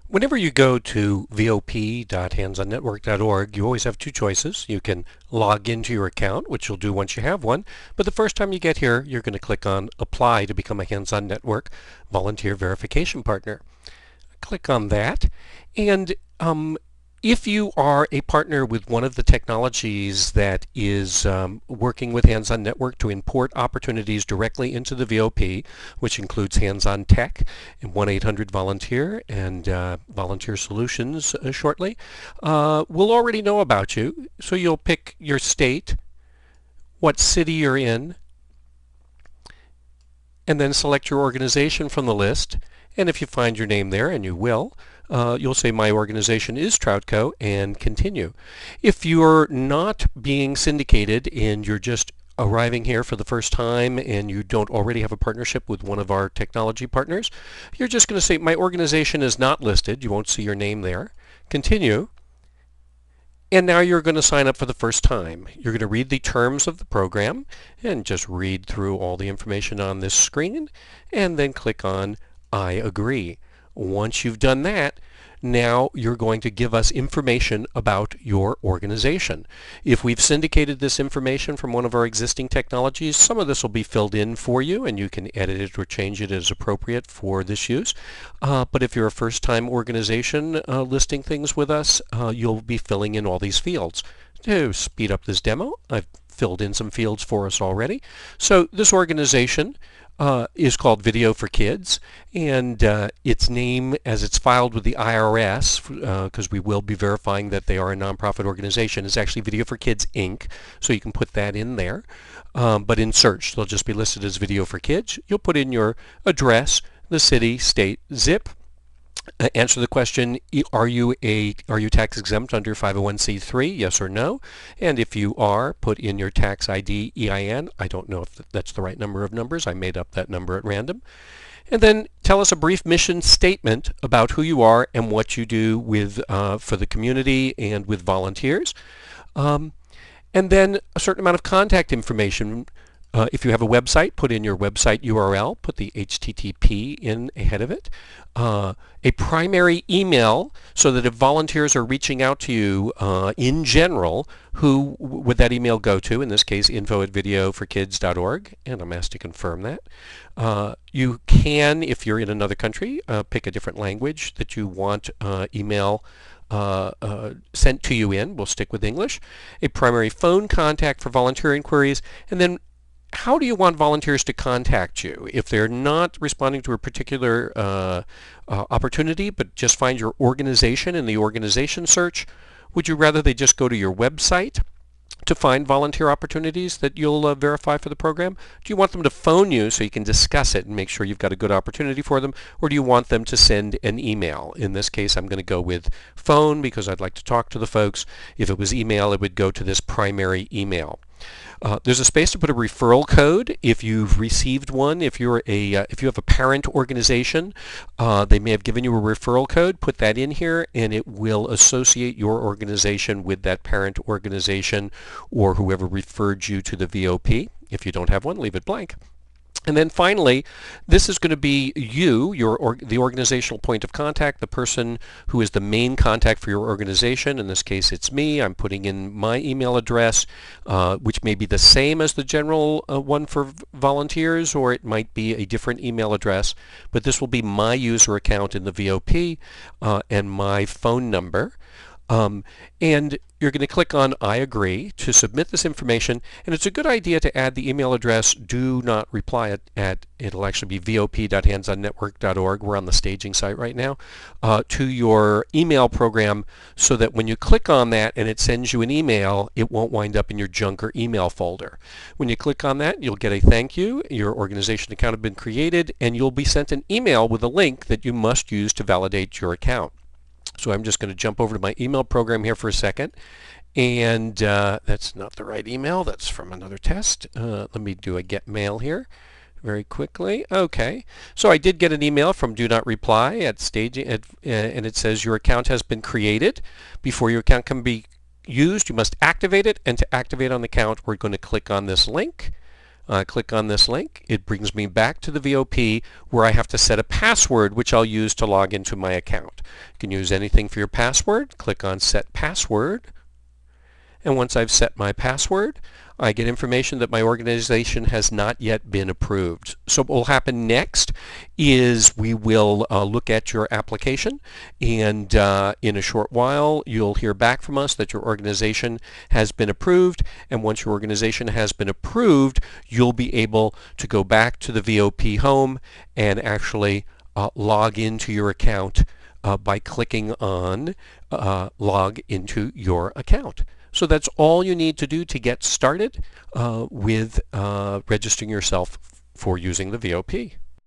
Whenever you go to vop.handsonnetwork.org, you always have two choices. You can log into your account, which you'll do once you have one, but the first time you get here, you're going to click on Apply to become a Hands-On Network Volunteer Verification Partner. Click on that, and if you are a partner with one of the technologies that is working with Hands-On Network to import opportunities directly into the VOP, which includes Hands-On Tech and 1-800-VOLUNTEER and Volunteer Solutions shortly, we'll already know about you. So you'll pick your state, what city you're in, and then select your organization from the list. And if you find your name there, and you will, you'll say my organization is Troutco and continue. If you're not being syndicated and you're just arriving here for the first time and you don't already have a partnership with one of our technology partners, you're just going to say my organization is not listed. You won't see your name there. Continue. And now you're going to sign up for the first time. You're going to read the terms of the program and just read through all the information on this screen and then click on I agree. Once you've done that, now you're going to give us information about your organization. If we've syndicated this information from one of our existing technologies, some of this will be filled in for you and you can edit it or change it as appropriate for this use. But if you're a first-time organization listing things with us, you'll be filling in all these fields. To speed up this demo, I've filled in some fields for us already. So this organization is called Video for Kids, and its name, as it's filed with the IRS, because we will be verifying that they are a nonprofit organization, is actually Video for Kids Inc., so you can put that in there. But in search, they'll just be listed as Video for Kids. You'll put in your address, the city, state, zip. Answer the question, are you tax exempt under 501c3, yes or no? And if you are, put in your tax ID EIN. I don't know if that's the right number of numbers. I made up that number at random. And then tell us a brief mission statement about who you are and what you do with for the community and with volunteers. And then a certain amount of contact information. If you have a website, put in your website URL, put the HTTP in ahead of it. A primary email, so that if volunteers are reaching out to you in general, who would that email go to? In this case, info@videoforkids.org, and I'm asked to confirm that. You can, if you're in another country, pick a different language that you want email sent to you in. We'll stick with English. A primary phone contact for volunteer inquiries, and then how do you want volunteers to contact you? If they're not responding to a particular opportunity, but just find your organization in the organization search, would you rather they just go to your website to find volunteer opportunities that you'll verify for the program? Do you want them to phone you so you can discuss it and make sure you've got a good opportunity for them? Or do you want them to send an email? In this case, I'm going to go with phone because I'd like to talk to the folks. If it was email, it would go to this primary email. There's a space to put a referral code if you've received one. If you have a parent organization, they may have given you a referral code. Put that in here, and it will associate your organization with that parent organization or whoever referred you to the VOP. If you don't have one, leave it blank. And then finally, this is going to be you, the organizational point of contact, the person who is the main contact for your organization. In this case, it's me. I'm putting in my email address, which may be the same as the general one for volunteers, or it might be a different email address. But this will be my user account in the VOP and my phone number. And you're going to click on I agree to submit this information, and it's a good idea to add the email address do not reply at it'll actually be vop.handsonnetwork.org. We're on the staging site right now, to your email program, so that when you click on that and it sends you an email, it won't wind up in your junk or email folder. When you click on that, you'll get a thank you. Your organization account has been created, and you'll be sent an email with a link that you must use to validate your account. So I'm just going to jump over to my email program here for a second. And that's not the right email. That's from another test. Let me do a get mail here very quickly. Okay. So I did get an email from Do Not Reply at staging, and it says your account has been created. Before your account can be used, you must activate it. And to activate on the account, we're going to click on this link. Click on this link. It brings me back to the VOP where I have to set a password which I'll use to log into my account. You can use anything for your password. Click on Set Password. And once I've set my password, I get information that my organization has not yet been approved. So what will happen next is we will look at your application, and in a short while you'll hear back from us that your organization has been approved, and once your organization has been approved, you'll be able to go back to the VOP home and actually log into your account by clicking on Log into Your Account. So that's all you need to do to get started with registering yourself for using the VOP.